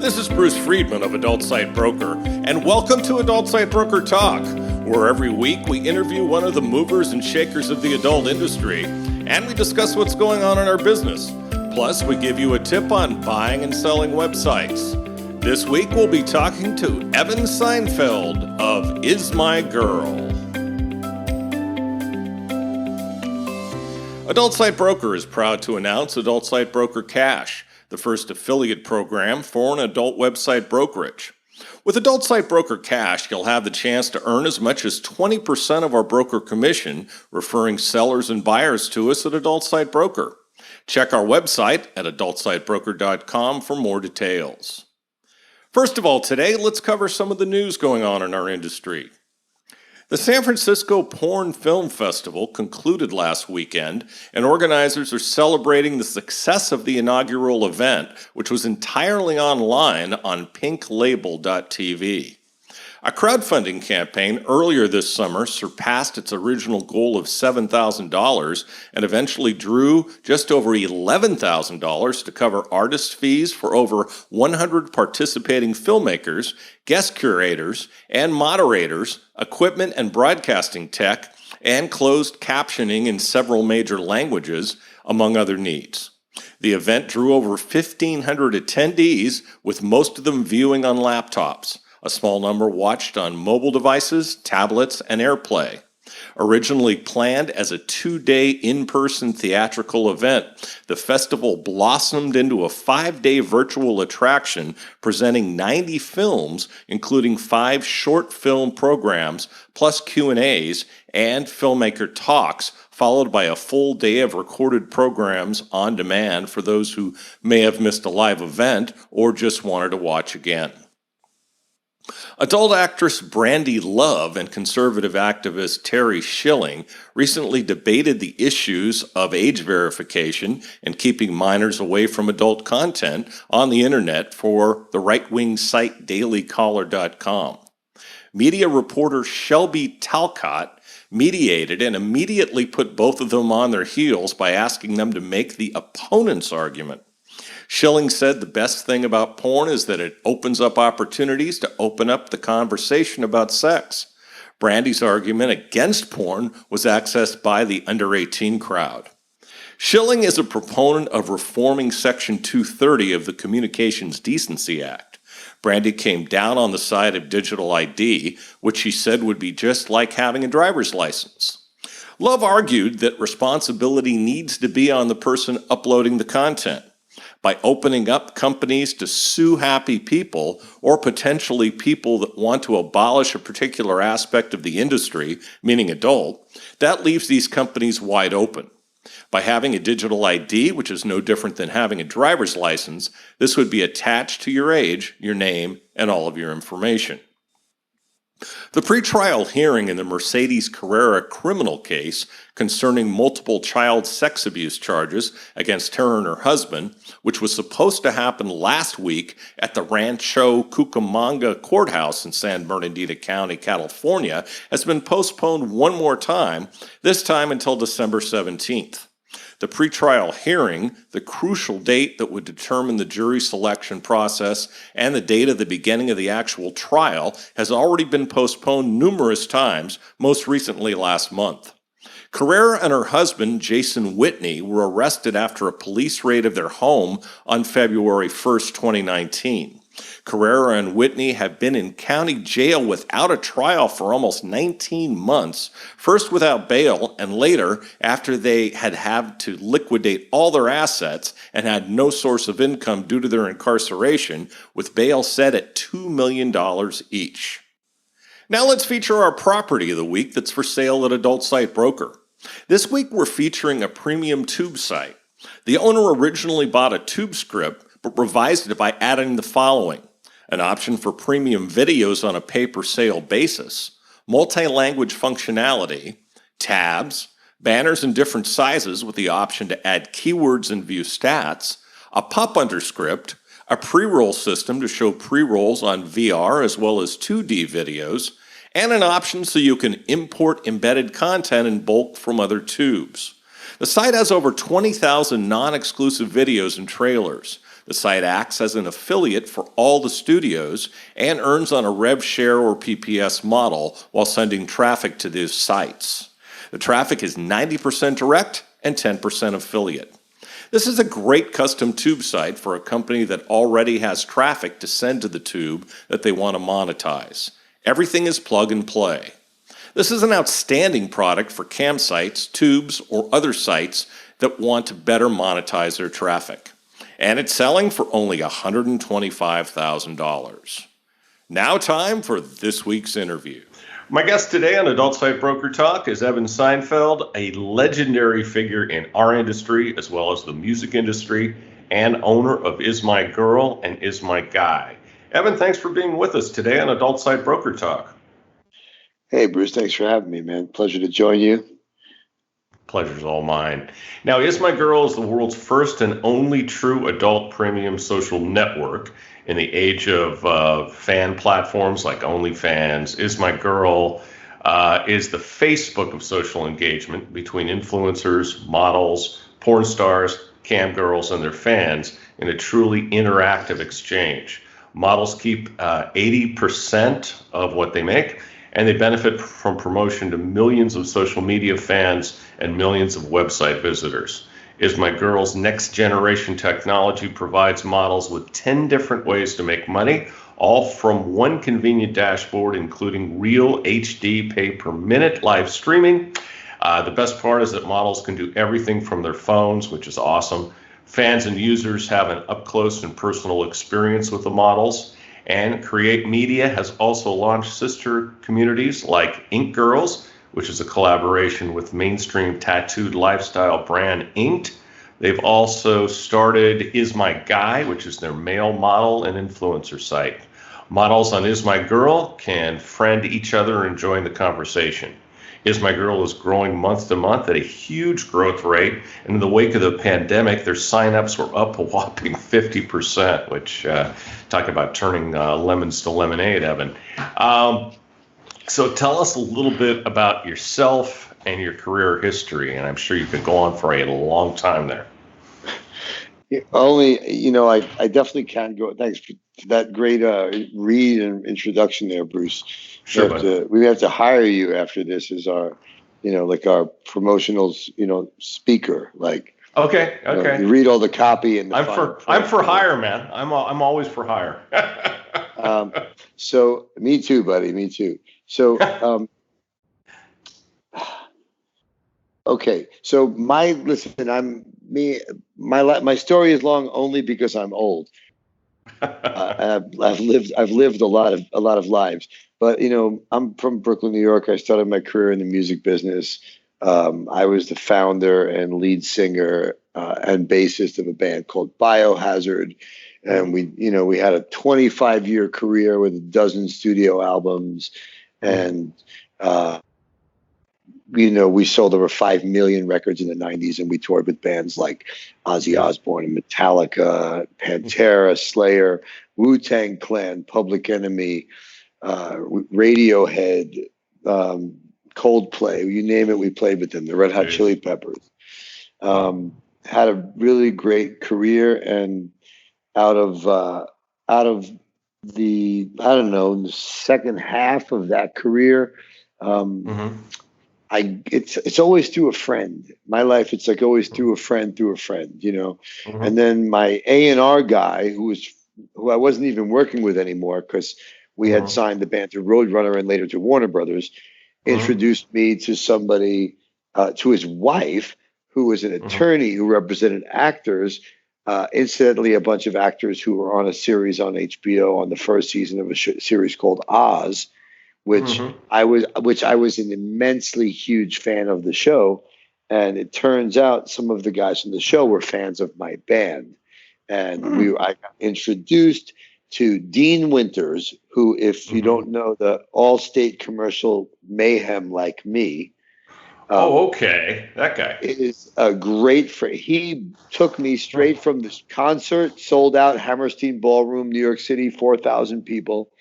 This is Bruce Friedman of Adult Site Broker, and welcome to Adult Site Broker Talk, where every week we interview one of the movers and shakers of the adult industry, and we discuss what's going on in our business. Plus, we give you a tip on buying and selling websites. This week we'll be talking to Evan Seinfeld of Is My Girl. Adult Site Broker is proud to announce Adult Site Broker Cash, the first affiliate program for an adult website brokerage. With Adult Site Broker Cash, you'll have the chance to earn as much as 20% of our broker commission, referring sellers and buyers to us at Adult Site Broker. Check our website at adultsitebroker.com for more details. First of all, today, let's cover some of the news going on in our industry. The San Francisco Porn Film Festival concluded last weekend, and organizers are celebrating the success of the inaugural event, which was entirely online on pinklabel.tv. A crowdfunding campaign earlier this summer surpassed its original goal of $7,000 and eventually drew just over $11,000 to cover artist fees for over 100 participating filmmakers, guest curators, and moderators, equipment and broadcasting tech, and closed captioning in several major languages, among other needs. The event drew over 1,500 attendees, with most of them viewing on laptops. A small number watched on mobile devices, tablets, and AirPlay. Originally planned as a 2-day in-person theatrical event, the festival blossomed into a 5-day virtual attraction presenting 90 films, including 5 short film programs, plus Q&As and filmmaker talks, followed by a full day of recorded programs on demand for those who may have missed a live event or just wanted to watch again. Adult actress Brandy Love and conservative activist Terry Schilling recently debated the issues of age verification and keeping minors away from adult content on the internet for the right-wing site dailycaller.com. Media reporter Shelby Talcott mediated and immediately put both of them on their heels by asking them to make the opponent's argument. Schilling said the best thing about porn is that it opens up opportunities to open up the conversation about sex. Brandy's argument against porn was accessed by the under-18 crowd. Schilling is a proponent of reforming Section 230 of the Communications Decency Act. Brandy came down on the side of digital ID, which she said would be just like having a driver's license. Love argued that responsibility needs to be on the person uploading the content. By opening up companies to sue happy people or potentially people that want to abolish a particular aspect of the industry, meaning adult, that leaves these companies wide open. By having a digital ID, which is no different than having a driver's license, this would be attached to your age, your name, and all of your information. The pretrial hearing in the Mercedes Carrera criminal case concerning multiple child sex abuse charges against her and her husband, which was supposed to happen last week at the Rancho Cucamonga Courthouse in San Bernardino County, California, has been postponed one more time, this time until December 17th. The pretrial hearing, the crucial date that would determine the jury selection process and the date of the beginning of the actual trial, has already been postponed numerous times, most recently last month. Carrera and her husband, Jason Whitney, were arrested after a police raid of their home on February 1st, 2019. Carrera and Whitney have been in county jail without a trial for almost 19 months, first without bail and later after they had to liquidate all their assets and had no source of income due to their incarceration, with bail set at $2 million each. Now let's feature our property of the week that's for sale at Adult Site Broker. This week we're featuring a premium tube site. The owner originally bought a tube script but revised it by adding the following: an option for premium videos on a pay-per-sale basis, multi-language functionality, tabs, banners in different sizes with the option to add keywords and view stats, a pop-under script, a pre-roll system to show pre-rolls on VR as well as 2D videos, and an option so you can import embedded content in bulk from other tubes. The site has over 20,000 non-exclusive videos and trailers, The site acts as an affiliate for all the studios and earns on a rev share or PPS model while sending traffic to those sites. The traffic is 90% direct and 10% affiliate. This is a great custom tube site for a company that already has traffic to send to the tube that they want to monetize. Everything is plug and play. This is an outstanding product for campsites, tubes, or other sites that want to better monetize their traffic. And it's selling for only $125,000. Now time for this week's interview. My guest today on Adult Site Broker Talk is Evan Seinfeld, a legendary figure in our industry as well as the music industry and owner of Is My Girl and Is My Guy. Evan, thanks for being with us today on Adult Site Broker Talk. Hey, Bruce, thanks for having me, man. Pleasure to join you. Pleasure's all mine. Now, Is My Girl is the world's first and only true adult premium social network in the age of fan platforms like Onlyfans. Is My Girl is the Facebook of social engagement between influencers, models, porn stars, cam girls, and their fans in a truly interactive exchange. Models keep 80% of what they make, and they benefit from promotion to millions of social media fans and millions of website visitors. Is My Girl's next generation technology provides models with 10 different ways to make money, all from one convenient dashboard, including real HD pay per minute live streaming. The best part is that models can do everything from their phones, which is awesome. Fans and users have an up close and personal experience with the models. And Create Media has also launched sister communities like Ink Girls, which is a collaboration with mainstream tattooed lifestyle brand Inked. They've also started Is My Guy, which is their male model and influencer site. Models on Is My Girl can friend each other and join the conversation. Is My Girl is growing month to month at a huge growth rate. And in the wake of the pandemic, their signups were up a whopping 50%, which talk about turning lemons to lemonade, Evan. So tell us a little bit about yourself and your career history. And I'm sure you could go on for a long time there. I definitely can go. Thanks for that great read and introduction there, Bruce. Sure, we have to hire you after this as our, like our promotional, speaker. Like, okay. You read all the copy and I'm for hire, man. I'm always for hire. So me too, buddy. Me too. So, okay. So my story is long only because I'm old. I've lived a lot of lives, but I'm from Brooklyn, New York. I started my career in the music business. I was the founder and lead singer and bassist of a band called Biohazard, and we had a 25-year career with a dozen studio albums, and we sold over 5 million records in the 90s, and we toured with bands like Ozzy Osbourne and Metallica, Pantera, Slayer, Wu-Tang Clan, Public Enemy, Radiohead, Coldplay, you name it, we played with them, the Red Hot Chili Peppers. Had a really great career, and out of the second half of that career, it's always through a friend. My life, it's like always through a friend, And then my A&R guy, who I wasn't even working with anymore because we had signed the band to Roadrunner and later to Warner Brothers, introduced me to somebody, to his wife, who was an attorney who represented actors. Incidentally, a bunch of actors who were on a series on HBO on the first season of a series called Oz, which I was an immensely huge fan of the show. And it turns out some of the guys from the show were fans of my band. And I got introduced to Dean Winters, who, if you don't know the Allstate commercial Mayhem Like Me. Okay. That guy is a great friend. He took me straight from this concert, sold out Hammerstein Ballroom, New York City, 4,000 people,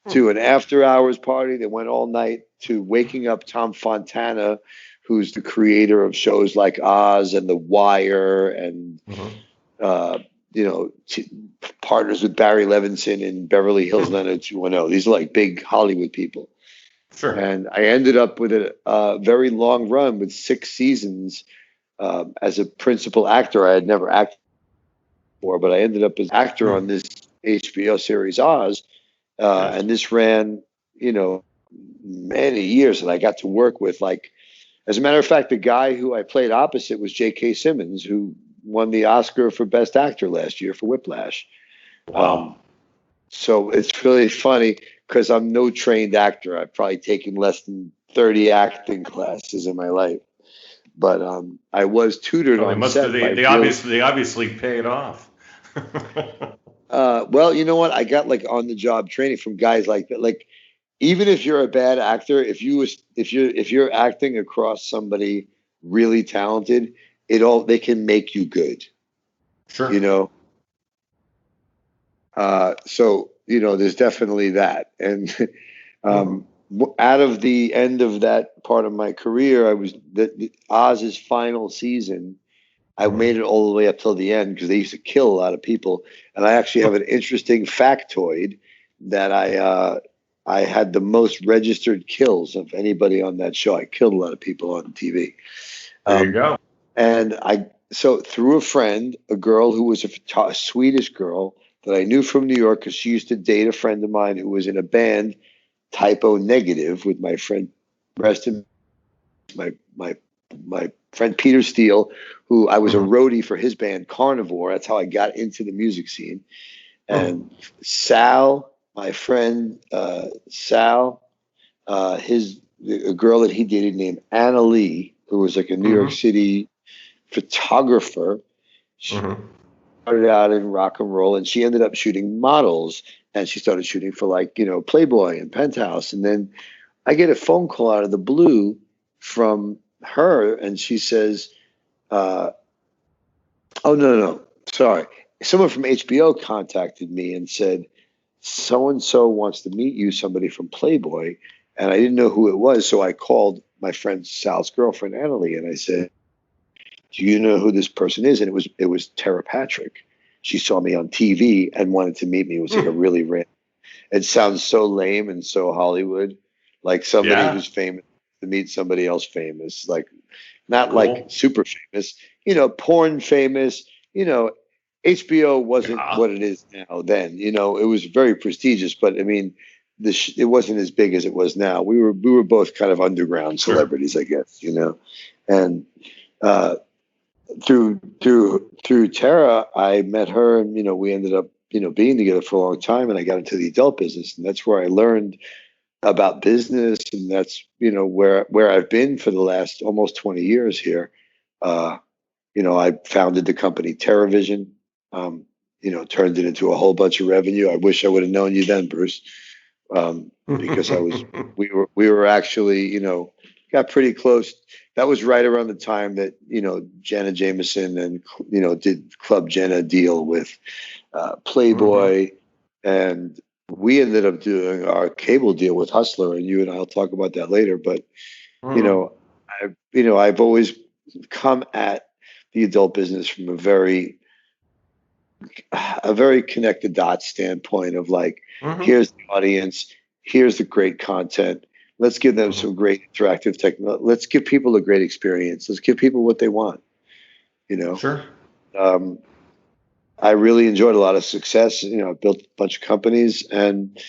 to an after hours party that went all night, to waking up Tom Fontana, who's the creator of shows like Oz and The Wire and partners with Barry Levinson in Beverly Hills 90210. These are like big Hollywood people. Sure. And I ended up with a very long run with 6 seasons as a principal actor. I had never acted before, but I ended up as actor on this HBO series Oz. And this ran, many years, and I got to work with, like, as a matter of fact, the guy who I played opposite was J.K. Simmons, who won the Oscar for Best Actor last year for Whiplash. Wow. So it's really funny because I'm no trained actor. I've probably taken less than 30 acting classes in my life, but I was tutored on set. They obviously paid off. Well, you know what? I got like on the job training from guys like that. Like, even if you're a bad actor, if you're acting across somebody really talented, they can make you good. Sure. So there's definitely that. And out of the end of that part of my career, I was the Oz's final season. I made it all the way up till the end because they used to kill a lot of people. And I actually have an interesting factoid that I had the most registered kills of anybody on that show. I killed a lot of people on TV. There you go. And so through a friend, a girl who was a Swedish girl that I knew from New York, because she used to date a friend of mine who was in a band, Typo Negative, with my friend, my friend Peter Steele, who I was a roadie for his band Carnivore. That's how I got into the music scene. And Sal, my friend Sal, a girl that he dated named Anna Lee, who was like a New York City photographer. She started out in rock and roll, and she ended up shooting models, and she started shooting for Playboy and Penthouse. And then I get a phone call out of the blue from her, and she says, oh, no, sorry. Someone from HBO contacted me and said, so-and-so wants to meet you, somebody from Playboy. And I didn't know who it was, so I called my friend Sal's girlfriend, Annalie, and I said, do you know who this person is? And it was Tara Patrick. She saw me on TV and wanted to meet me. It was like a really random. It sounds so lame and so Hollywood, like somebody who's famous to meet somebody else famous, like not like super famous, porn famous, HBO wasn't what it is now then, it was very prestigious, but I mean, it wasn't as big as it was now. We were both kind of underground celebrities, I guess, and through Tara, I met her, and we ended up being together for a long time, and I got into the adult business, and that's where I learned about business, and that's where I've been for the last almost 20 years here. I founded the company TerraVision, turned it into a whole bunch of revenue. I wish I would have known you then, Bruce, because we were actually got pretty close. That was right around the time that Jenna Jameson and did Club Jenna deal with Playboy, and we ended up doing our cable deal with Hustler, and you and I'll talk about that later. But I've always come at the adult business from a very connected dot standpoint of like, here's the audience, here's the great content. Let's give them some great interactive technology. Let's give people a great experience. Let's give people what they want. Sure. I really enjoyed a lot of success. I built a bunch of companies, and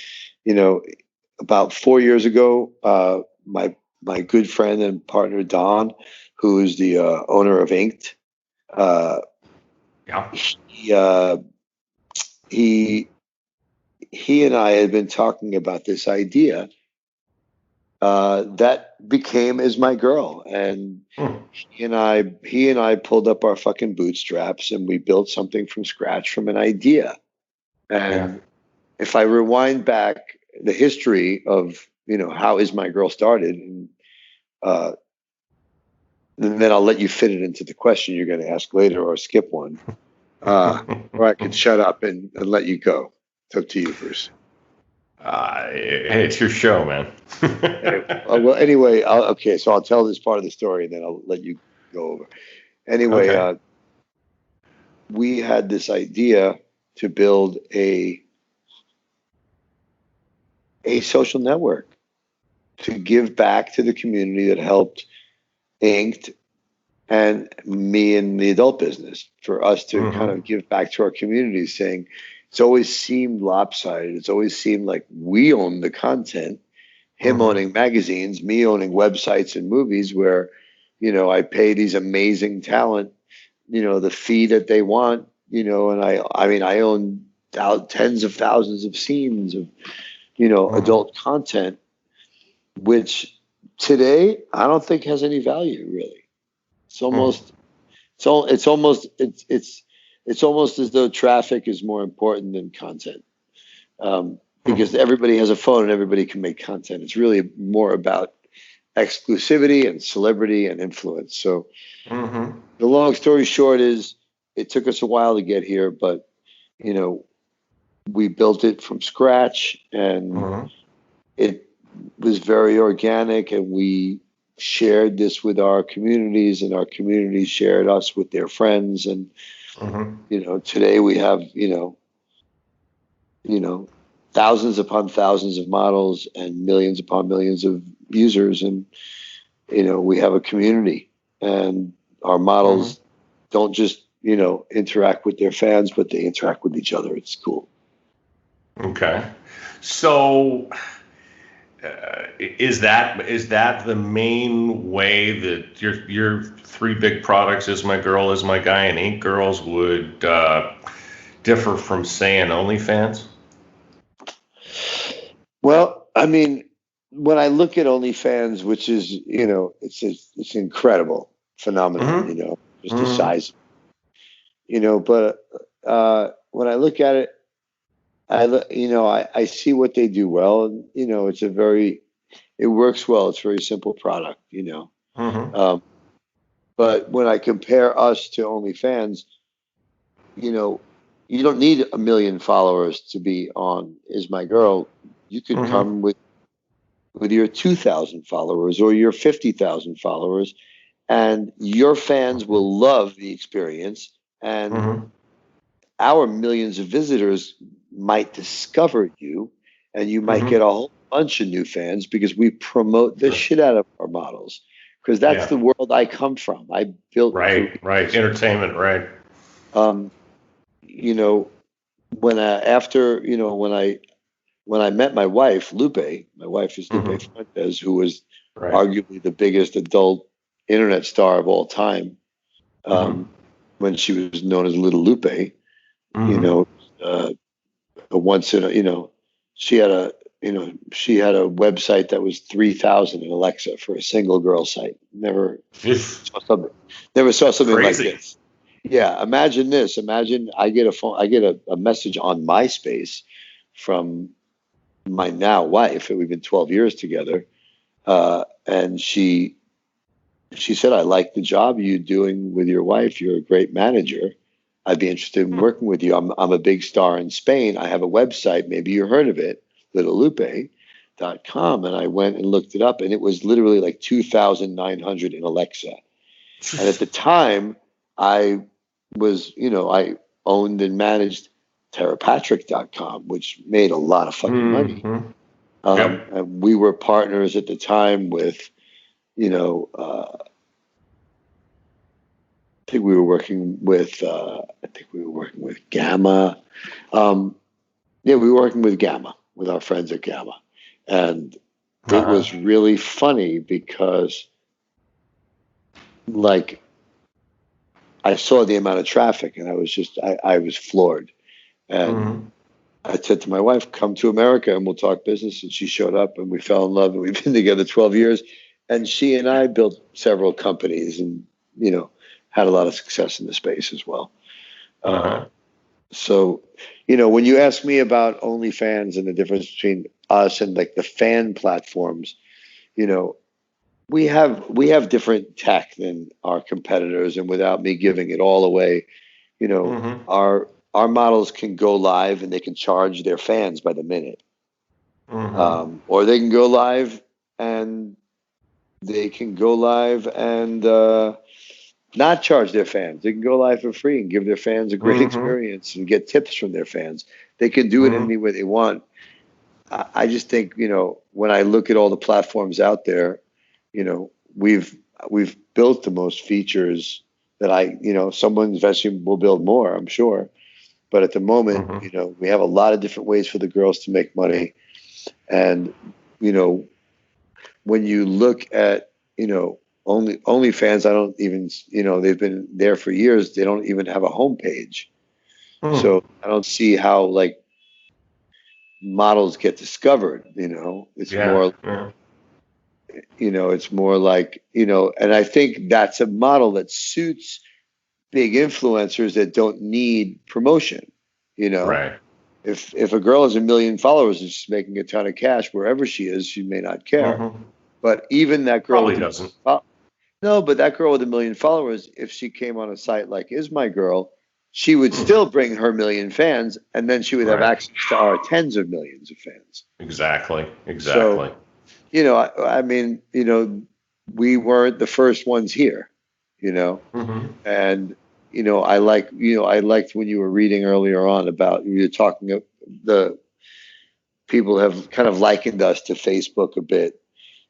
about 4 years ago, my good friend and partner Don, who is the owner of Inked, he and I had been talking about this idea that became Is My Girl, and he and I pulled up our fucking bootstraps, and we built something from scratch from an idea. And if I rewind back the history of how Is My Girl started, and then I'll let you fit it into the question you're going to ask later, or skip one, or I can shut up and let you go. It's up to you, Bruce. Hey, it's your show, man. Well, anyway, so I'll tell this part of the story, and then I'll let you go over. Anyway, we had this idea to build a social network to give back to the community that helped Inked and me in the adult business, for us to kind of give back to our community, saying it's always seemed lopsided. It's always seemed like we own the content, him owning magazines, me owning websites and movies, where, I pay these amazing talent, the fee that they want, and I own tens of thousands of scenes of, adult content, which today I don't think has any value, really. It's almost, it's almost as though traffic is more important than content, because everybody has a phone and everybody can make content. It's really more about exclusivity and celebrity and influence. So the long story short is, it took us a while to get here, but we built it from scratch, and it was very organic, and we shared this with our communities, and our communities shared us with their friends. And today we have thousands upon thousands of models and millions upon millions of users, and we have a community, and our models don't just interact with their fans, but they interact with each other. It's cool. Okay, so is that the main way that your three big products, Is My Girl, Is My Guy, and Ink Girls, would differ from, say, an OnlyFans? Well, I mean, when I look at OnlyFans, which is, it's an incredible phenomenon, just the size, but when I look at it, I see what they do well, and it works well. It's a very simple product, but when I compare us to OnlyFans, you don't need 1 million followers to be on Is My Girl. You could come with your 2,000 followers or your 50,000 followers, and your fans will love the experience, and our millions of visitors might discover you, and you might get a whole bunch of new fans, because we promote the shit out of our models, because that's the world I come from. I built entertainment, right. When I met my wife, Lupe, my wife is Lupe Fuentes, who was arguably the biggest adult internet star of all time, when she was known as Little Lupe. She had a website that was 3,000 in Alexa for a single girl site. Never saw something Crazy. like this. Yeah, imagine this. Imagine I get a message on MySpace from my now wife, and we've been 12 years together, and she said, "I like the job you're doing with your wife. You're a great manager. I'd be interested in working with you. I'm a big star in Spain. I have a website. Maybe you heard of it, littlelupe.com." And I went and looked it up, and it was literally like 2,900 in Alexa. And at the time, I owned and managed terapatrick.com, which made a lot of fucking money. And we were partners at the time with, I think we were working with Gamma. We were working with Gamma, with our friends at Gamma. And it was really funny because, I saw the amount of traffic, and I was floored. And I said to my wife, "Come to America and we'll talk business." And she showed up, and we fell in love, and we've been together 12 years. And she and I built several companies, and, had a lot of success in the space as well. So, when you ask me about OnlyFans and the difference between us and the fan platforms, we have different tech than our competitors, and without me giving it all away, our models can go live and they can charge their fans by the minute, or they can go live and not charge their fans. They can go live for free and give their fans a great experience and get tips from their fans. They can do it any way they want. I just think, when I look at all the platforms out there, we've built the most features that someone eventually will build more, I'm sure. But at the moment, we have a lot of different ways for the girls to make money. And, when you look at, OnlyFans, I don't even, they've been there for years. They don't even have a homepage. So I don't see how models get discovered. It's more, it's more like, and I think that's a model that suits big influencers that don't need promotion. Right. If a girl has 1 million followers and she's making a ton of cash wherever she is, she may not care. But even that girl probably doesn't. No, but that girl with 1 million followers, if she came on a site like Is My Girl, she would still bring her 1 million fans, and then she would have access to our tens of millions of fans. Exactly. So, I mean, we weren't the first ones here, and I liked when you were reading earlier on about you were talking the people have kind of likened us to Facebook a bit,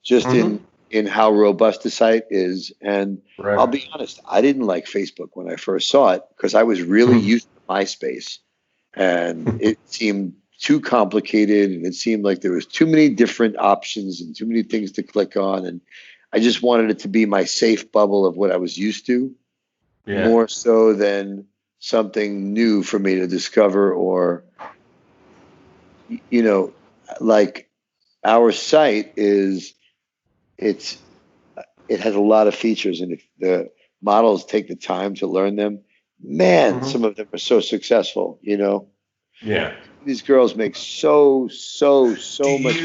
just in how robust the site is. And I'll be honest, I didn't like Facebook when I first saw it because I was really used to MySpace, and it seemed too complicated, and it seemed like there was too many different options and too many things to click on, and I just wanted it to be my safe bubble of what I was used to, more so than something new for me to discover. Or like our site it has a lot of features, and if the models take the time to learn them, man, some of them are so successful. These girls make so much.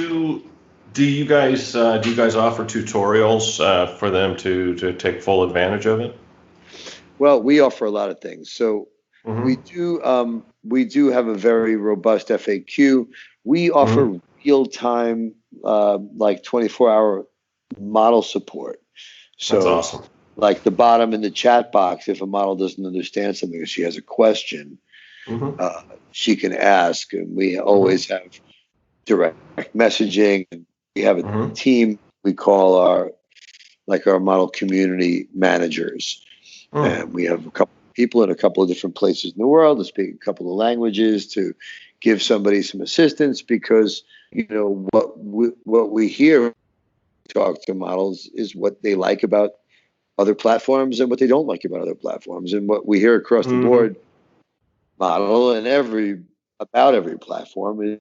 Do you guys offer tutorials for them to take full advantage of it? Well, we offer a lot of things. So we do have a very robust FAQ. We offer real-time, 24-hour model support. So that's awesome. Like the bottom in the chat box, if a model doesn't understand something or she has a question, she can ask. And we always have direct messaging. We have a team we call our model community managers. And we have a couple of people in a couple of different places in the world to speak a couple of languages to give somebody some assistance, because what we hear talk to models is what they like about other platforms and what they don't like about other platforms. And what we hear across the board model and about every platform is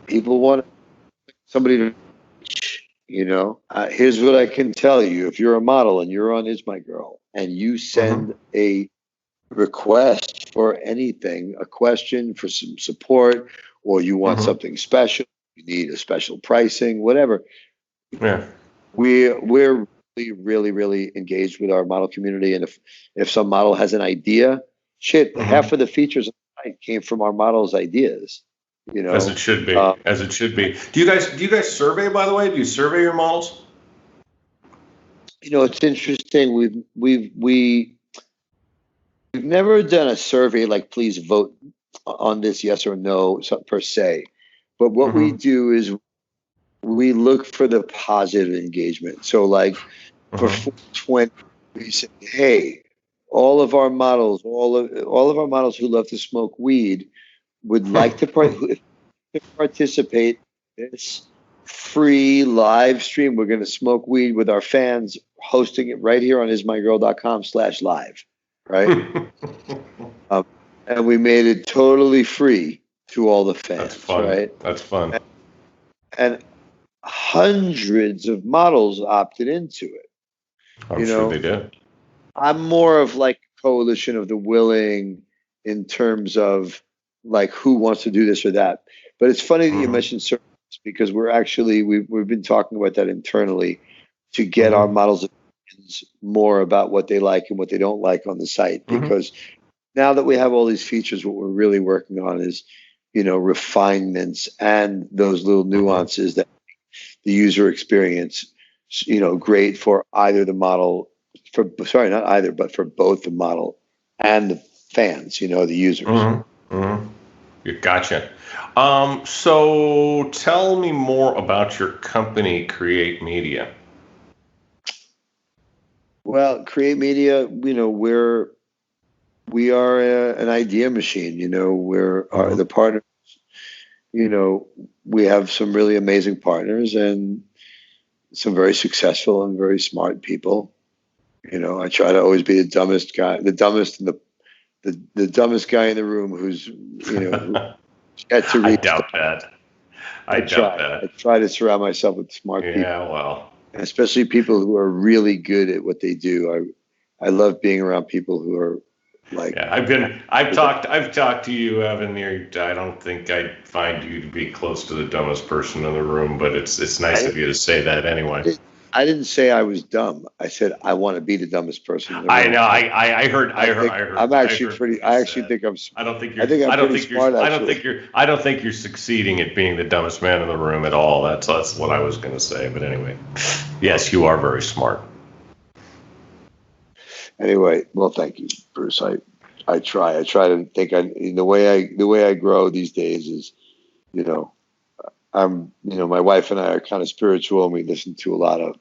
people want somebody to here's what I can tell you. If you're a model and you're on Is My Girl and you send a request for anything, a question for some support, or you want something special, you need a special pricing, whatever. We're really engaged with our model community. And if some model has an idea, half of the features on the site came from our models' ideas. As it should be. Do you guys survey, by the way? Do you survey your models? It's interesting. We've never done a survey like please vote on this, yes or no, per se. But what we do is we look for the positive engagement. So like for 420, we say, hey, all of our models who love to smoke weed would like to participate in this free live stream. We're going to smoke weed with our fans, hosting it right here on ismygirl.com/live. Right. And we made it totally free to all the fans. That's fun. Right. That's fun. And hundreds of models opted into it. I'm sure they did. I'm more of like a coalition of the willing in terms of like who wants to do this or that. But it's funny that you mentioned service, because we've been talking about that internally to get our models more about what they like and what they don't like on the site. Because now that we have all these features, what we're really working on is, refinements and those little nuances that the user experience, great for either the model sorry, not either, but for both the model and the fans, the users. Mm-hmm. Mm-hmm. You gotcha. So tell me more about your company, Create Media. Well, Create Media, we are an idea machine. We're the partners. We have some really amazing partners and some very successful and very smart people. I try to always be the dumbest guy, the dumbest and the dumbest guy in the room who's who had to read. I doubt that. I try to surround myself with smart people. Yeah, well, and especially people who are really good at what they do. I love being around people who are like. Yeah, I've talked to you, Evan. I don't think I'd find you to be close to the dumbest person in the room, but it's nice of you to say that anyway. I didn't say I was dumb. I said I want to be the dumbest person in the room. I know. I heard. I'm actually pretty. I actually think I'm. I don't think you're. I don't think you're succeeding at being the dumbest man in the room at all. That's what I was going to say. But anyway, yes, you are very smart. Anyway, well, thank you, Bruce. I try to think. The way I grow these days is, my wife and I are kind of spiritual, and we listen to a lot of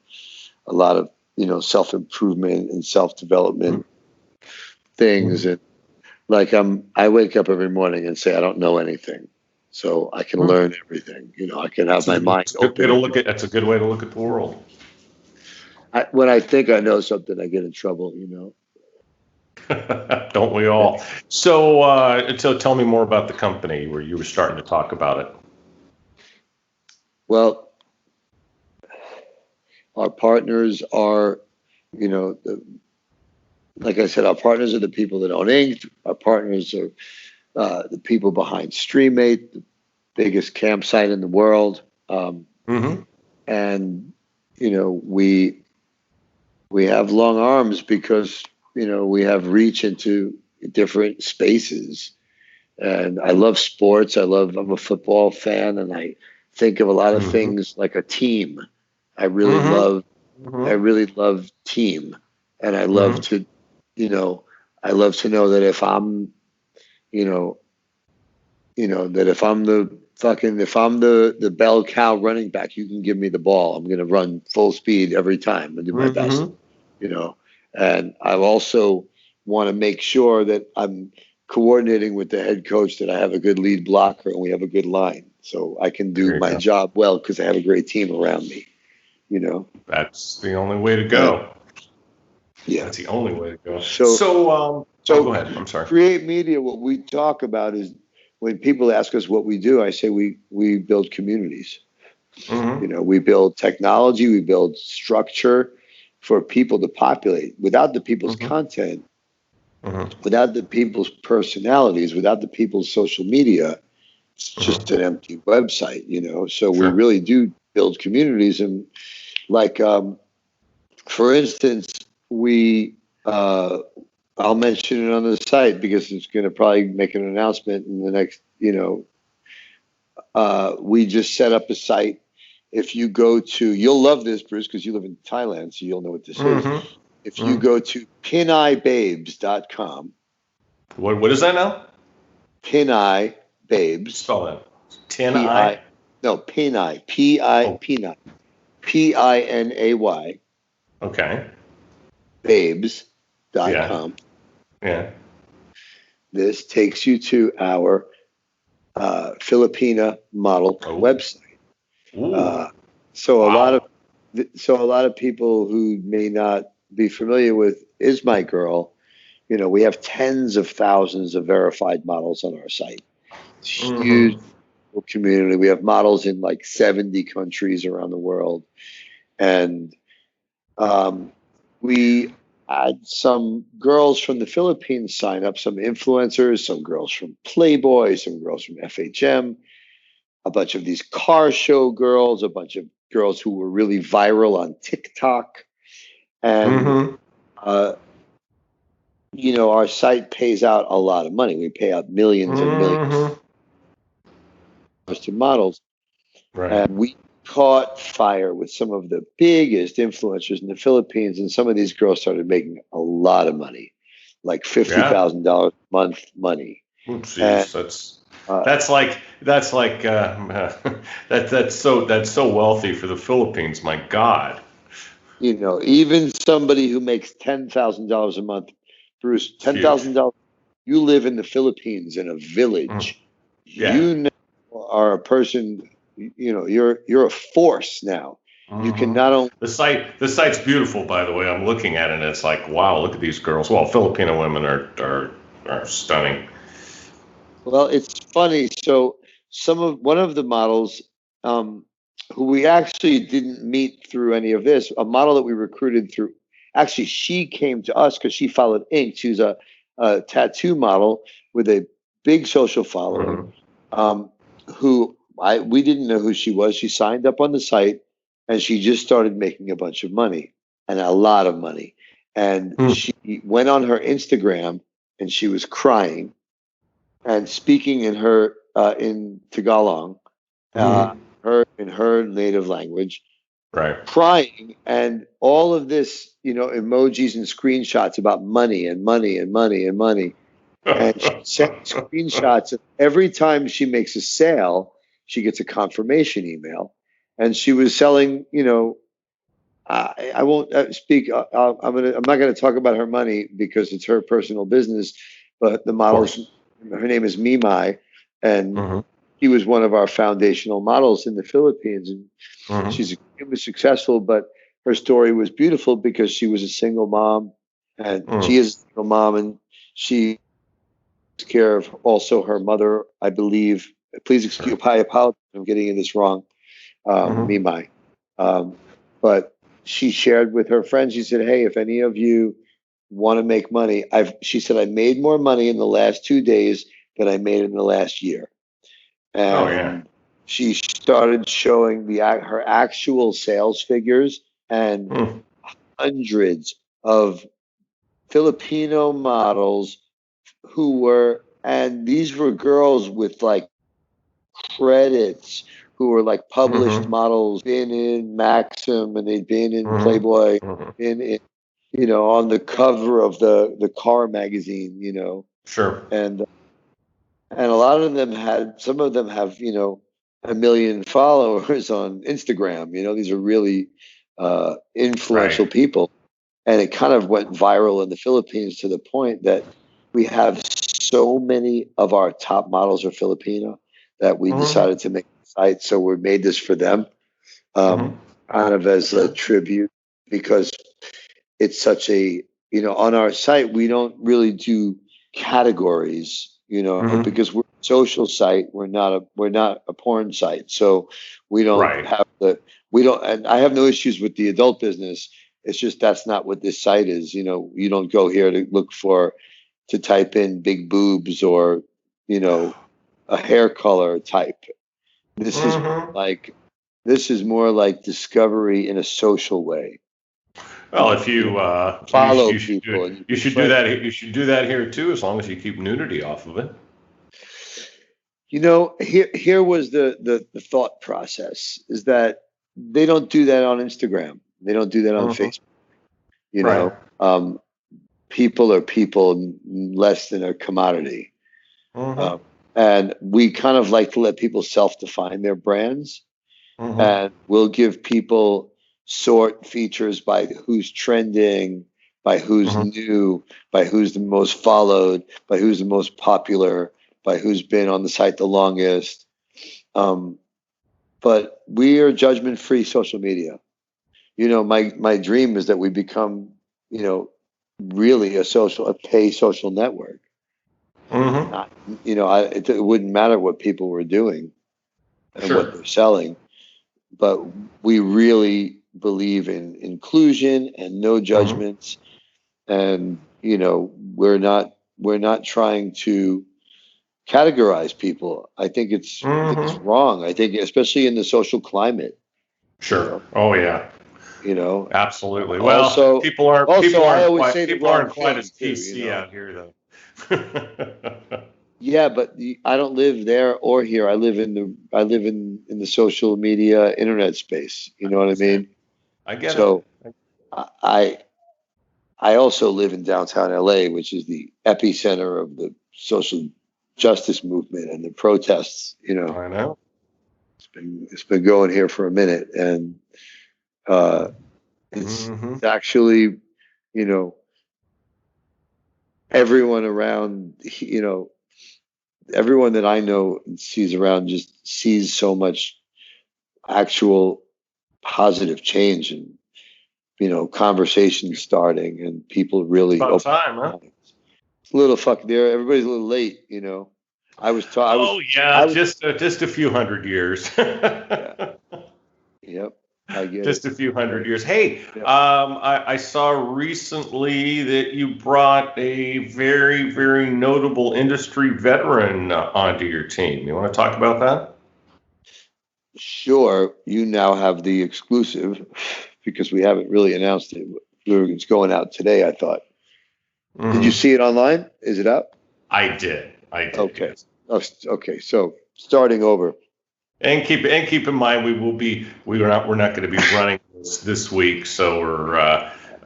self-improvement and self-development things. And like I wake up every morning and say I don't know anything, so I can learn everything. I can have my mind open. That's a good way to look at the world. When I think I know something, I get in trouble. Don't we all? So tell me more about the company where you were starting to talk about it. Well, our partners are, like I said, our partners are the people that own Ink. Our partners are the people behind StreamMate, the biggest campsite in the world. And, we have long arms because, we have reach into different spaces. And I love sports. I'm a football fan, and I think of a lot of things like a team. I really love team. And I love to, I love to know that if I'm, that if I'm the bell cow running back, you can give me the ball. I'm going to run full speed every time and do my best, and I also want to make sure that I'm coordinating with the head coach, that I have a good lead blocker and we have a good line, so I can do my job well because I have a great team around me. That's the only way to go. Yeah, that's the only way to go. So go ahead. I'm sorry. Create Media. What we talk about is, when people ask us what we do, I say we build communities. We build technology, we build structure for people to populate. Without the people's content, without the people's personalities, without the people's social media, it's just an empty website, So we really do build communities. And like, for instance, I'll mention it on the site because it's going to probably make an announcement in the next, we just set up a site. If you go to, you'll love this, Bruce, because you live in Thailand, so you'll know what this is. If you go to pineyebabes.com. What is that now? Piney Babes. Spell that. Piney? No, Piney. Piney. Pinay. Okay. Babes.com. Yeah. This takes you to our Filipino model website. So a lot of people who may not be familiar with Is My Girl, we have tens of thousands of verified models on our site. It's huge community. We have models in like 70 countries around the world, and we had some girls from the Philippines sign up, some influencers, some girls from Playboy, some girls from FHM, a bunch of these car show girls, a bunch of girls who were really viral on TikTok. And, our site pays out a lot of money. We pay out millions and millions to models. Right. And caught fire with some of the biggest influencers in the Philippines, and some of these girls started making a lot of money, like $50,000 a month money. Oh, geez, that's like that's so wealthy for the Philippines. My God. Even somebody who makes $10,000 a month, Bruce, $10,000. You live in the Philippines in a village. Yeah. You are a person. You're a force now. You can not only the site's beautiful, by the way. I'm looking at it and it's like, wow, look at these girls. Well, Filipino women are stunning. Well, it's funny. So one of the models, who we actually didn't meet through any of this, a model that we recruited through. Actually, she came to us because she followed Ink. She was a tattoo model with a big social following, who we didn't know who she was. She signed up on the site, and she just started making a bunch of money, and a lot of money. And she went on her Instagram, and she was crying and speaking in her in Tagalog, in her native language, right? Crying, and all of this, emojis and screenshots about money and money and money and money. And she sent screenshots, and every time she makes a sale, she gets a confirmation email. And she was selling, I won't speak. I'm not going to talk about her money because it's her personal business. But the models, her name is Mimai, and he was one of our foundational models in the Philippines. And she's extremely successful, but her story was beautiful because she was a single mom, and she is a single mom, and she takes care of also her mother, I believe. Please excuse me, I apologize if I'm getting this wrong, Mimai. But she shared with her friends, she said, hey, if any of you want to make money, she said, I made more money in the last 2 days than I made in the last year. And she started showing her actual sales figures, and hundreds of Filipino models and these were girls with like credits who were like published models, been in Maxim, and they'd been in Playboy, been in, on the cover of the car magazine, Sure. And a lot of them some of them have, 1 million followers on Instagram. These are really influential people. And it kind of went viral in the Philippines to the point that we have so many of our top models are Filipino that we decided to make a site. So we made this for them, kind of as a tribute, because it's such a, on our site, we don't really do categories, because we're a social site. We're not a porn site. So we don't have and I have no issues with the adult business. It's just, that's not what this site is. You don't go here to look to type in big boobs or, a hair color type. This is more like discovery in a social way. Well, if you follow people, you should do that. You should do that here too, as long as you keep nudity off of it. Here was the thought process, is that they don't do that on Instagram. They don't do that on Facebook. People are people, less than a commodity. And we kind of like to let people self-define their brands, and we'll give people sort features by who's trending, by who's new, by who's the most followed, by who's the most popular, by who's been on the site the longest. But we are judgment-free social media. My dream is that we become, really a pay social network. Not, it wouldn't matter what people were doing and what they're selling, but we really believe in inclusion and no judgments. And, we're not trying to categorize people. I think it's wrong. I think, especially in the social climate. Sure. Oh yeah. Absolutely. Well, also, people aren't quite as PC too, out here, though. Yeah, but I don't live there or here. I live in the social media internet space. You I know what I understand. mean? I get So it. I I also live in downtown LA, which is the epicenter of the social justice movement and the protests. I know. It's been going here for a minute, and uh, it's Hmm. actually, you know, everyone around, everyone that I know and sees around just sees so much actual positive change and conversations starting and people It's really about open time, huh? their minds. It's a little fuck there. Everybody's a little late. I was taught. Oh I yeah, was. just a few hundred years. Yeah. Yep. I get Just it. a few I get hundred it. years. Hey, Yep. I saw recently that you brought a very, very notable industry veteran onto your team. You want to talk about that? Sure. You now have the exclusive because we haven't really announced it. It's going out today, I thought. Did you Hmm. see it online? Is it out? I did. I did. Okay. Yes. Oh, okay. So starting over. And keep in mind we're not going to be running this week, so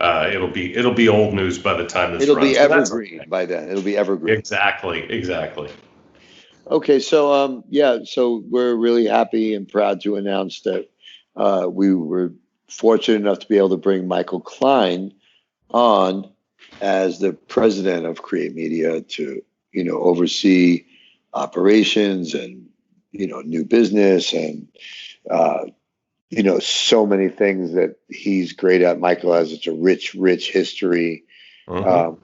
it'll be old news by the time this It'll be runs, but that's evergreen okay. by then. It'll be evergreen. Exactly. Okay, so yeah, so we're really happy and proud to announce that we were fortunate enough to be able to bring Michael Klein on as the president of Create Media to, oversee operations and, new business and, so many things that he's great at. Michael has such a rich history. Hmm. Um,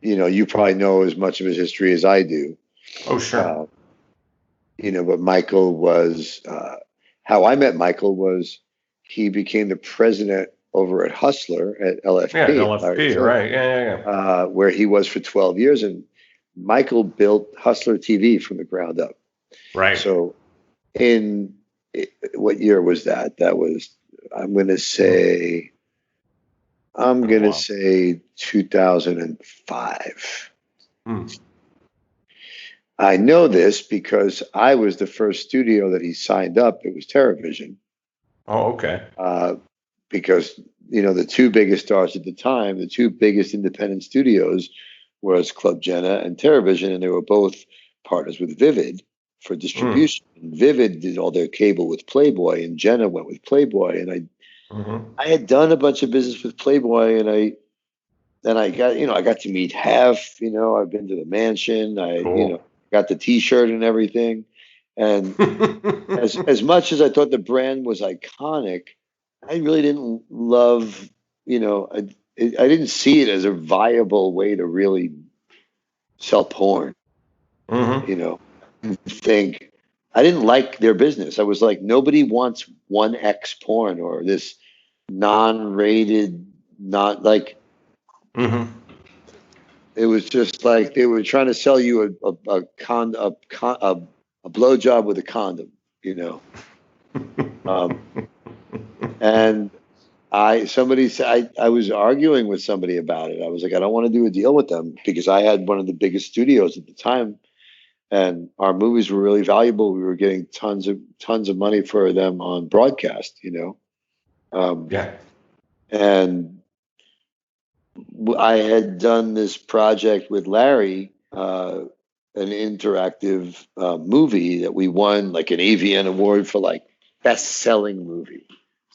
you probably know as much of his history as I do. Oh, sure. Uh, but Michael was how I met Michael was he became the president over at Hustler at Yeah, LFP, Larry LFP, Flynt, right? Yeah. where he was for 12 years. And Michael built Hustler TV from the ground up. Right. So in what year was that? That was, I'm going to Mm, say, I'm been a going to while. say 2005. Hmm. I know this because I was the first studio that he signed up. It was TerraVision, Oh, okay. uh, because the two biggest stars at the time, the two biggest independent studios, was Club Jenna and TerraVision, and they were both partners with Vivid for Mm. distribution. And Vivid did all their cable with Playboy, and Jenna went with Playboy. And I Hmm. I had done a bunch of business with Playboy, and I got I got to meet Hef. I've been to the mansion. I Cool. got the T-shirt and everything. And as much as I thought the brand was iconic, I really didn't love. I didn't see it as a viable way to really sell porn. Hmm. Think I didn't like their business. I was like, nobody wants 1X porn or this non-rated, not like Hmm. it was just like they were trying to sell you a blowjob with a condom, you know. Um, and somebody said I was arguing with somebody about it. I was like, I don't want to do a deal with them because I had one of the biggest studios at the time, and our movies were really valuable. We were getting tons of money for them on broadcast. Yeah. And I had done this project with Larry, an interactive movie that we won like an AVN award for like best-selling movie.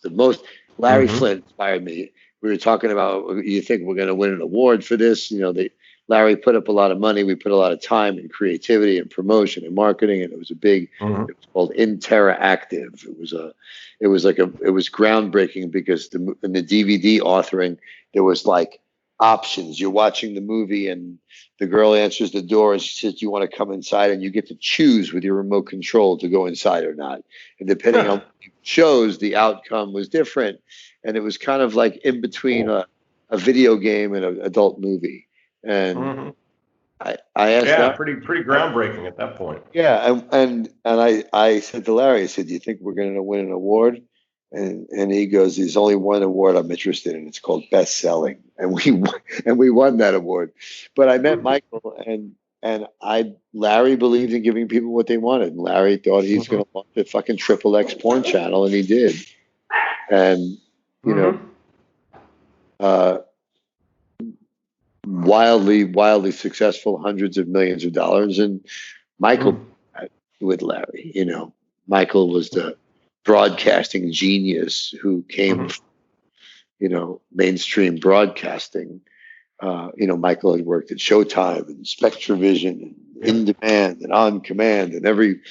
The most Larry Hmm. Flint inspired me. We were talking about, you think we're going to win an award for this? Larry put up a lot of money. We put a lot of time and creativity and promotion and marketing, and it was Hmm. it was called Interactive. It was groundbreaking because in the DVD authoring, there was like options. You're watching the movie and the girl answers the door and she says, "You want to come inside?" And you get to choose with your remote control to go inside or not. And depending on what you chose, the outcome was different. And it was kind of like in between Cool. a video game and an adult movie. And Hmm. I asked Yeah, Larry, pretty groundbreaking at that point. yeah, and I said to Larry, I said, "Do you think we're going to win an award?" And he goes, "There's only one award I'm interested in. It's called best selling," and we won that award. But I met Michael, and Larry believed in giving people what they wanted. And Larry thought he's going to launch a fucking triple X porn channel, and he did. And, you know, wildly successful, hundreds of millions of dollars. And Michael with Larry, you know, Michael was the broadcasting genius who came, you know, mainstream broadcasting. You know, Michael had worked at Showtime and SpectraVision and In Demand and On Command, and every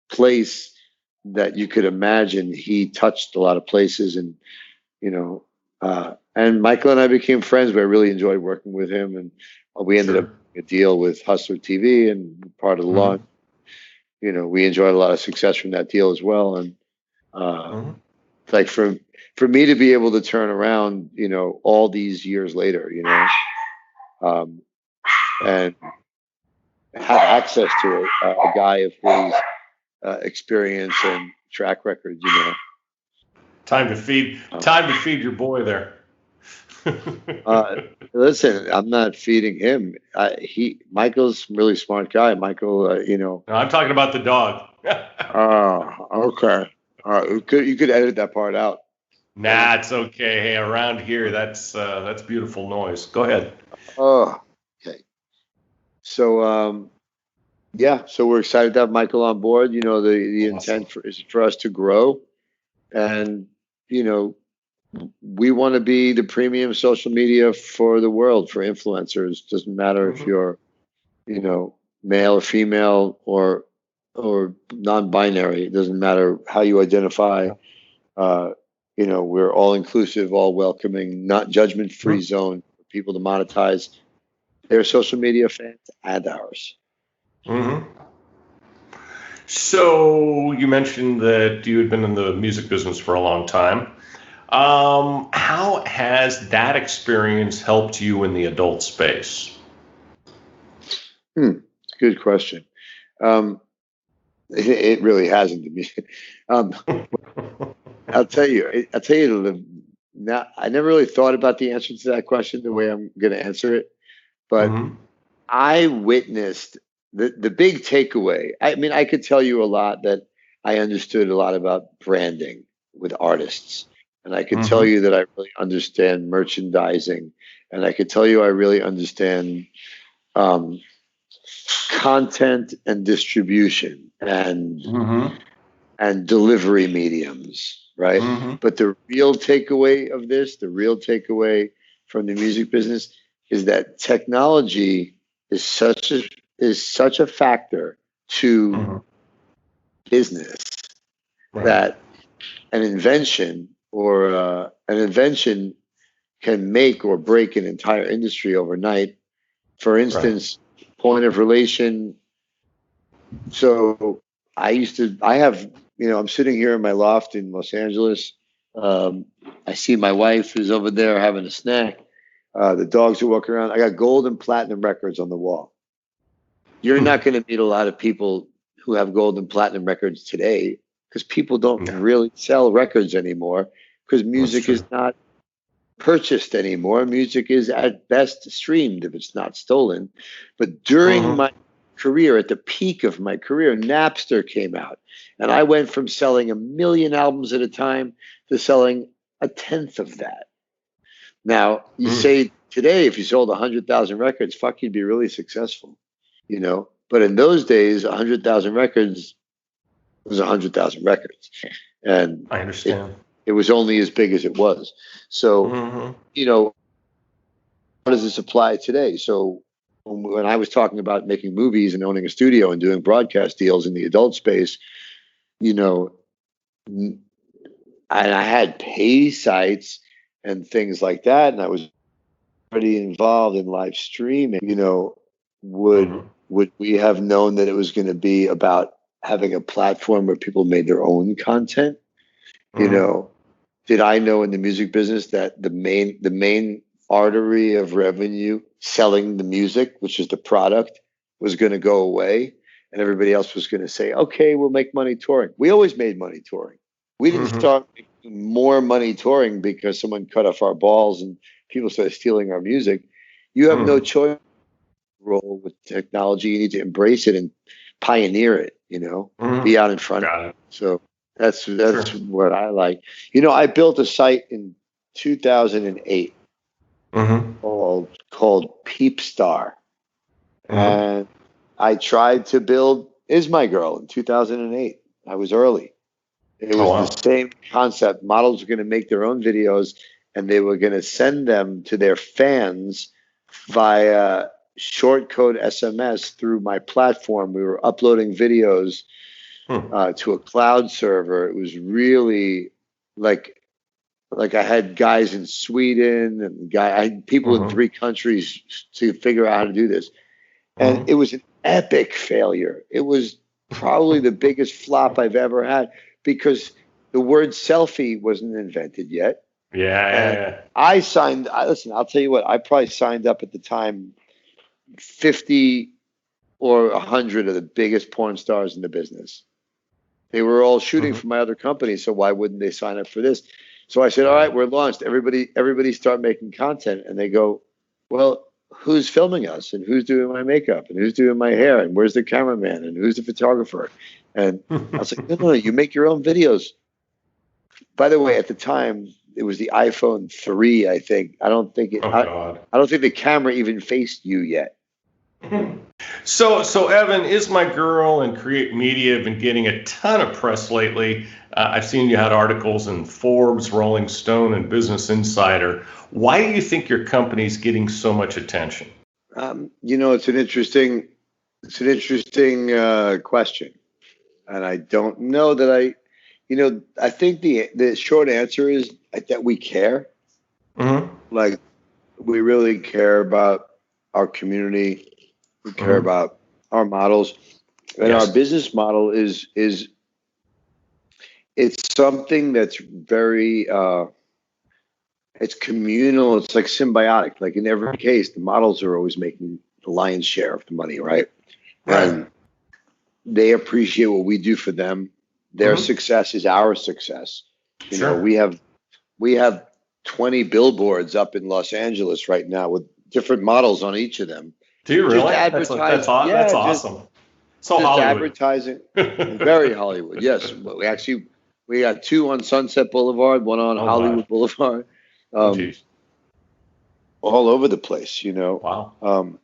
place that you could imagine. He touched a lot of places, and, you know, and Michael and I became friends. But I really enjoyed working with him, and we ended up a deal with Hustler TV and part of the launch. You know, we enjoyed a lot of success from that deal as well. And like for me to be able to turn around, you know, all these years later, you know, and have access to a guy of his experience and track record, you know. Time to feed your boy there. Listen, I'm not feeding him. Michael's a really smart guy. Michael, you know. No, I'm talking about the dog. Okay. All right, you could edit that part out. Nah, it's okay. Hey, around here, that's beautiful noise. Go ahead. Oh, okay. So, yeah. So we're excited to have Michael on board. You know, the intent is for us to grow, and, you know, we want to be the premium social media for the world, for influencers. Doesn't matter if you're, you know, male or female or non-binary. It doesn't matter how you identify. You know, we're all inclusive, all welcoming, not judgment-free zone for people to monetize their social media fans and ours. So you mentioned that you had been in the music business for a long time. How has that experience helped you in the adult space? Good question. It really hasn't to me. I'll tell you. Now, I never really thought about the answer to that question the way I'm going to answer it, but I witnessed the big takeaway. I mean, I could tell you a lot that I understood a lot about branding with artists. And I could tell you that I really understand merchandising, and I could tell you I really understand content and distribution and delivery mediums, right? But the real takeaway of this, the real takeaway from the music business, is that technology is such a factor to business that an invention can make or break an entire industry overnight. For instance, point of relation. So I have, you know, I'm sitting here in my loft in Los Angeles. I see my wife who's over there having a snack. The dogs are walking around. I got gold and platinum records on the wall. You're not going to meet a lot of people who have gold and platinum records today, because people don't really sell records anymore, because music is not purchased anymore. Music is at best streamed if it's not stolen. But during my career, at the peak of my career, Napster came out, and I went from selling 1 million albums at a time to selling 1/10 of that. Now, you say today, if you sold 100,000 records, fuck, you'd be really successful, you know. But in those days, 100,000 records was 100,000 records, and I understand. It was only as big as it was. So, you know, how does this apply today? So when I was talking about making movies and owning a studio and doing broadcast deals in the adult space, you know, and I had pay sites and things like that, and I was already involved in live streaming, you know, would we have known that it was going to be about having a platform where people made their own content? You know, did I know in the music business that the main artery of revenue, selling the music, which is the product, was going to go away, and everybody else was going to say, okay, we'll make money touring? We always made money touring. We didn't start making more money touring because someone cut off our balls and people started stealing our music. You have no choice role with technology. You need to embrace it and pioneer it, be out in front Got of it. it. So that's Sure. what I like. I built a site in 2008 called Peepstar. And I tried to build Is My Girl in 2008. I was early. It was the same concept. Models were going to make their own videos, and they were going to send them to their fans via short code SMS through my platform. We were uploading videos to a cloud server. It was really like I had guys in Sweden and I had people in 3 countries to figure out how to do this. And it was an epic failure. It was probably the biggest flop I've ever had because the word selfie wasn't invented yet. Yeah. Listen, I'll tell you what, I probably signed up at the time 50 or 100 of the biggest porn stars in the business. They were all shooting for my other company, so why wouldn't they sign up for this? So I said, all right, we're launched. Everybody start making content. And they go, well, who's filming us? And who's doing my makeup? And who's doing my hair? And where's the cameraman? And who's the photographer? And I was like, no, you make your own videos. By the way, at the time, it was the iPhone 3, I think. I don't think the camera even faced you yet. So Evan, Is My Girl and Create Media have been getting a ton of press lately. I've seen you had articles in Forbes, Rolling Stone, and Business Insider. Why do you think your company's getting so much attention? It's an interesting question, and I don't know that I think the short answer is that we care. Like, we really care about our community. We care about our models, and our business model is it's something that's very it's communal. It's like symbiotic. Like in every case, the models are always making the lion's share of the money, right? And they appreciate what we do for them. Their success is our success. We have 20 billboards up in Los Angeles right now with different models on each of them. Do you really? That's awesome. So Hollywood. Advertising. Very Hollywood. Yes. We got 2 on Sunset Boulevard, 1 on Hollywood Boulevard. All over the place, Wow.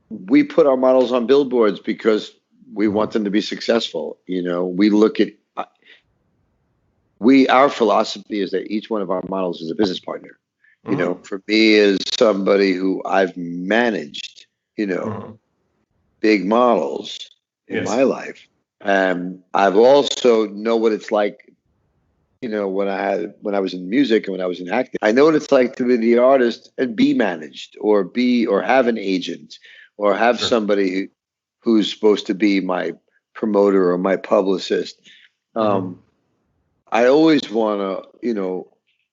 We put our models on billboards because we want them to be successful. We look at our philosophy is that each one of our models is a business partner. For me, as somebody who I've managed, big models in my life. I've also know what it's like, when I was in music and when I was in acting. I know what it's like to be the artist and be managed or have an agent or have somebody who's supposed to be my promoter or my publicist. I always want to,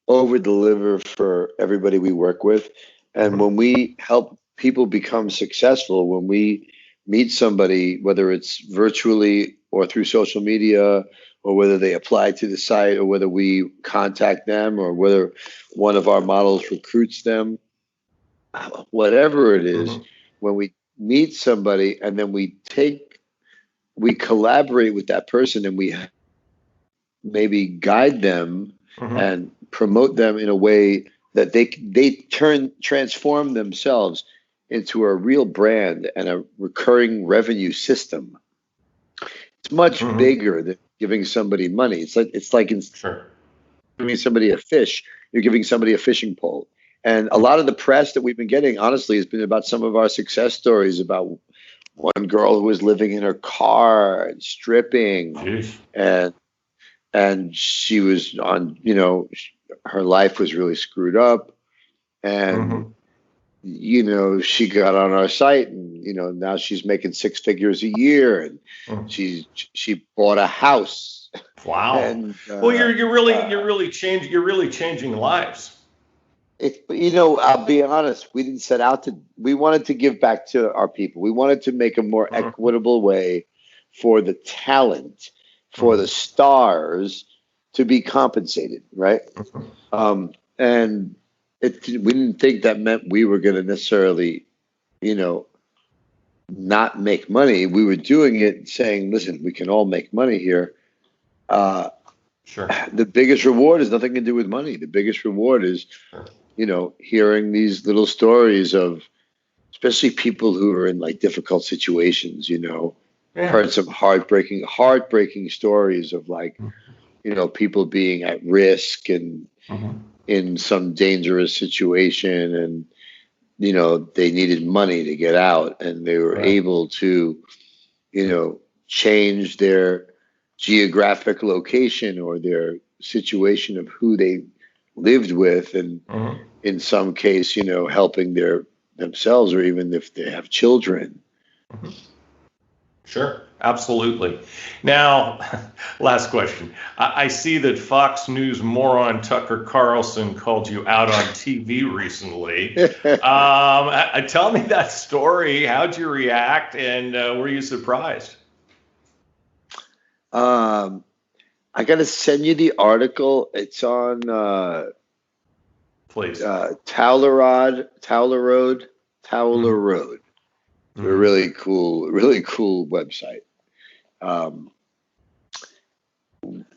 over deliver for everybody we work with. And when we help people become successful, when we meet somebody, whether it's virtually or through social media, or whether they apply to the site, or whether we contact them, or whether one of our models recruits them, whatever it is, when we meet somebody and then we collaborate with that person and we maybe guide them and promote them in a way that they transform themselves into a real brand and a recurring revenue system. It's much bigger than giving somebody money. It's like giving somebody a fish, you're giving somebody a fishing pole. And a lot of the press that we've been getting, honestly, has been about some of our success stories, about one girl who was living in her car and stripping, and she was on, her life was really screwed up, and she got on our site, and now she's making 6 figures a year, and she bought a house. Wow. And, well, you're really changing lives. I'll be honest, we wanted to give back to our people. We wanted to make a more equitable way for the talent, for the stars to be compensated, right? And we didn't think that meant we were going to necessarily you know, not make money. We were doing it saying, listen, we can all make money here. Sure. The biggest reward has nothing to do with money. The biggest reward is, hearing these little stories of, especially people who are in like difficult situations, heard some heartbreaking stories of like, people being at risk and in some dangerous situation, and they needed money to get out, and they were able to change their geographic location or their situation of who they lived with, and in some case helping themselves, or even if they have children. Sure, absolutely. Now, last question. I see that Fox News moron Tucker Carlson called you out on TV recently. Tell me that story. How'd you react, and were you surprised? I got to send you the article. It's on please. Towler Road. A really cool website. I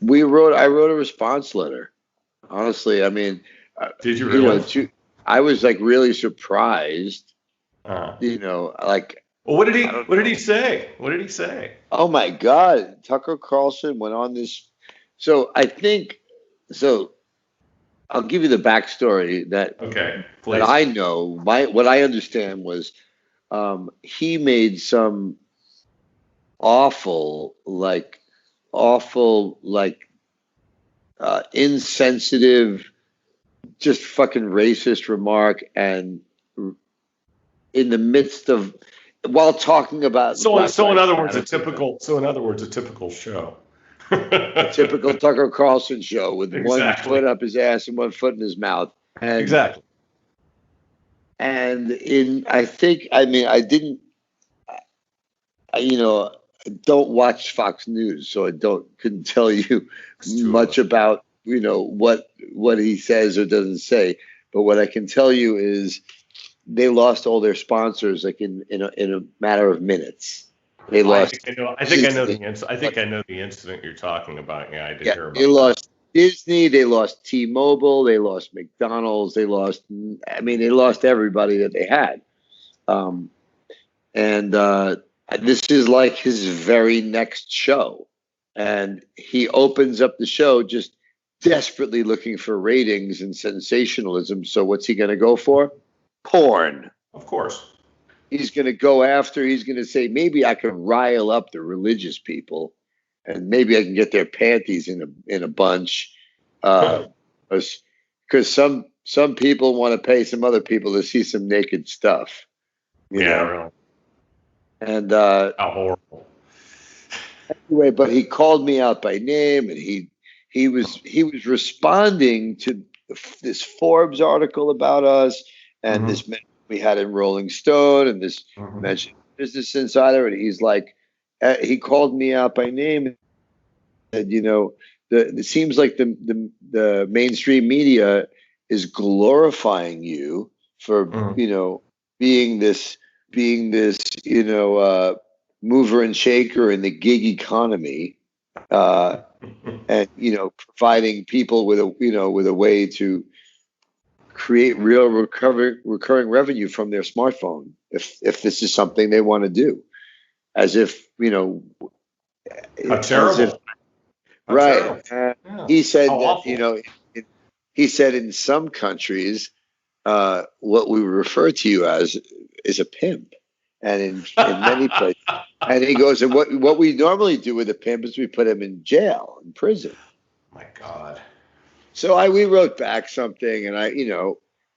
wrote a response letter. Honestly, I mean, did you really? I was like really surprised. Like. Well, what did he say? What did he say? Oh my God, Tucker Carlson went on this. So I'll give you the backstory that I know. What I understand was he made some awful, insensitive, just fucking racist remark, and in the midst of, while talking about so in other words a typical show. A typical Tucker Carlson show with one foot up his ass and one foot in his mouth. And, And I don't watch Fox News, so I couldn't tell you much about, what he says or doesn't say. But what I can tell you is they lost all their sponsors like in a matter of minutes. They lost. I think I know the incident you're talking about. Yeah, I did hear about. They lost Disney. They lost T-Mobile. They lost McDonald's. They lost everybody that they had. This is like his very next show, and he opens up the show just desperately looking for ratings and sensationalism. So what's he going to go for? Porn. Of course. He's going to say, maybe I can rile up the religious people, and maybe I can get their panties in a bunch. Because some people want to pay some other people to see some naked stuff. You know? Really. And how horrible. Anyway, but he called me out by name, and he was responding to this Forbes article about us, and this we had in Rolling Stone, and this mentioned Business Insider, and he's like, he called me out by name, and it seems like the mainstream media is glorifying you for being this mover and shaker in the gig economy, and providing people with a way to create real recurring revenue from their smartphone if this is something they want to do, as if how terrible. Right. Yeah. He said that he said in some countries what we refer to you as is a pimp, and in many places, and he goes, and what we normally do with a pimp is we put him in jail, in prison. My God. So we wrote back something, and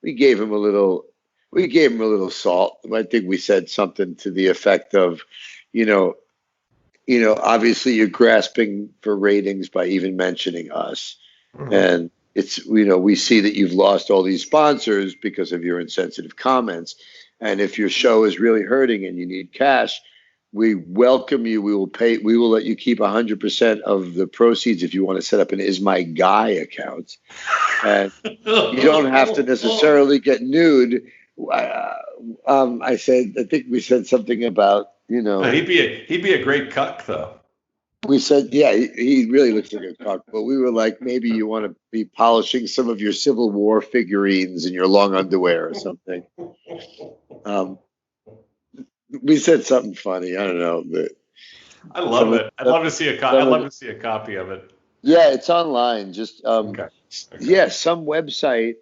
we gave him a little salt. I think we said something to the effect of, obviously you're grasping for ratings by even mentioning us, and it's we see that you've lost all these sponsors because of your insensitive comments, and if your show is really hurting and you need cash, we welcome you. We will let you keep 100% of the proceeds if you want to set up an Is My Guy account. And you don't have to necessarily get nude, I said, I think we said something about, He'd be a great cuck though. we said, yeah, he really looks like a cock, but we were like, maybe you want to be polishing some of your Civil War figurines in your long underwear or something. We said something funny. I don't know. I love it. I'd love to see a copy. I'd love to see a copy of it. Yeah, it's online. Just Okay. yeah, some website.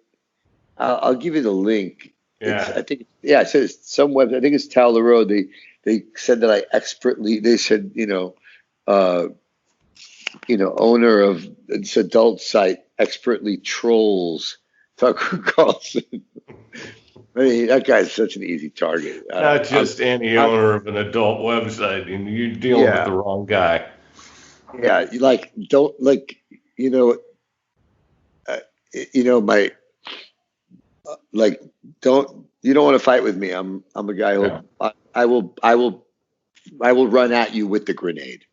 I'll give you the link. Yeah. I think it says some web. I think it's Tal the Road. They said that I expertly. They said owner of this adult site expertly trolls Tucker Carlson. I mean, that guy's such an easy target. Not just any owner of an adult website, and you're dealing with the wrong guy. Yeah, don't you don't want to fight with me. I'm a guy who I will run at you with the grenade.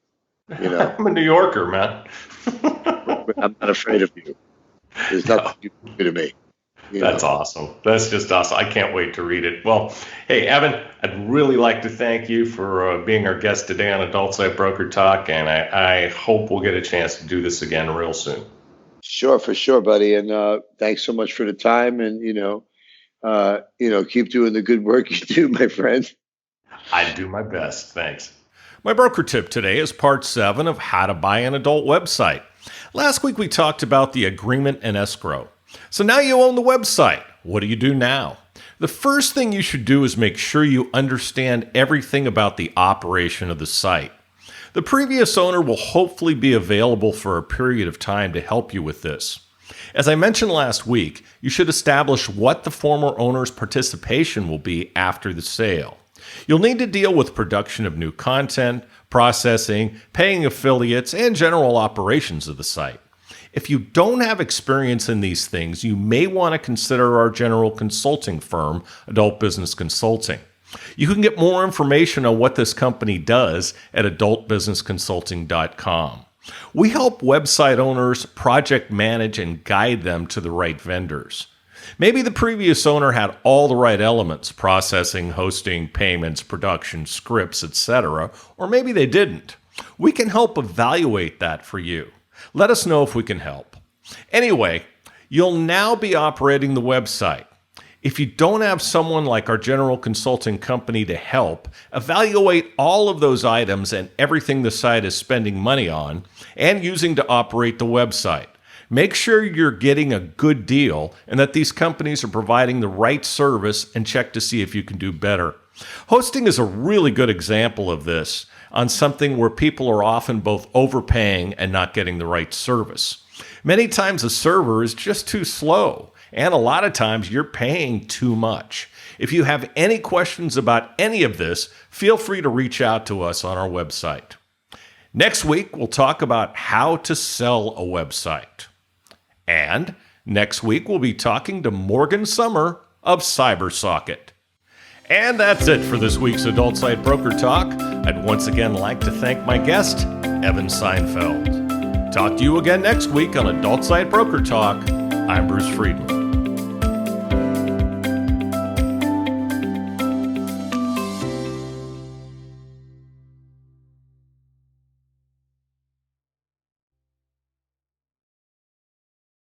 I'm a New Yorker, man. I'm not afraid of you. There's nothing you can do to me. That's awesome. That's just awesome. I can't wait to read it. Well, hey, Evan, I'd really like to thank you for being our guest today on Adult Site Broker Talk, and I hope we'll get a chance to do this again real soon. Sure, for sure, buddy. And thanks so much for the time. And keep doing the good work you do, my friend. I do my best. Thanks. My broker tip today is part 7 of how to buy an adult website. Last week we talked about the agreement and escrow. So now you own the website. What do you do now? The first thing you should do is make sure you understand everything about the operation of the site. The previous owner will hopefully be available for a period of time to help you with this. As I mentioned last week, you should establish what the former owner's participation will be after the sale. You'll need to deal with production of new content, processing, paying affiliates, and general operations of the site. If you don't have experience in these things, you may want to consider our general consulting firm, Adult Business Consulting. You can get more information on what this company does at adultbusinessconsulting.com. We help website owners project manage and guide them to the right vendors. Maybe the previous owner had all the right elements, processing, hosting, payments, production, scripts, etc., or maybe they didn't. We can help evaluate that for you. Let us know if we can help. Anyway, you'll now be operating the website. If you don't have someone like our general consulting company to help, evaluate all of those items and everything the site is spending money on and using to operate the website. Make sure you're getting a good deal and that these companies are providing the right service, and check to see if you can do better. Hosting is a really good example of this on something where people are often both overpaying and not getting the right service. Many times a server is just too slow, and a lot of times you're paying too much. If you have any questions about any of this, feel free to reach out to us on our website. Next week, we'll talk about how to sell a website. And next week, we'll be talking to Morgan Summer of CyberSocket. And that's it for this week's Adult Site Broker Talk. I'd once again like to thank my guest, Evan Seinfeld. Talk to you again next week on Adult Site Broker Talk. I'm Bruce Friedman.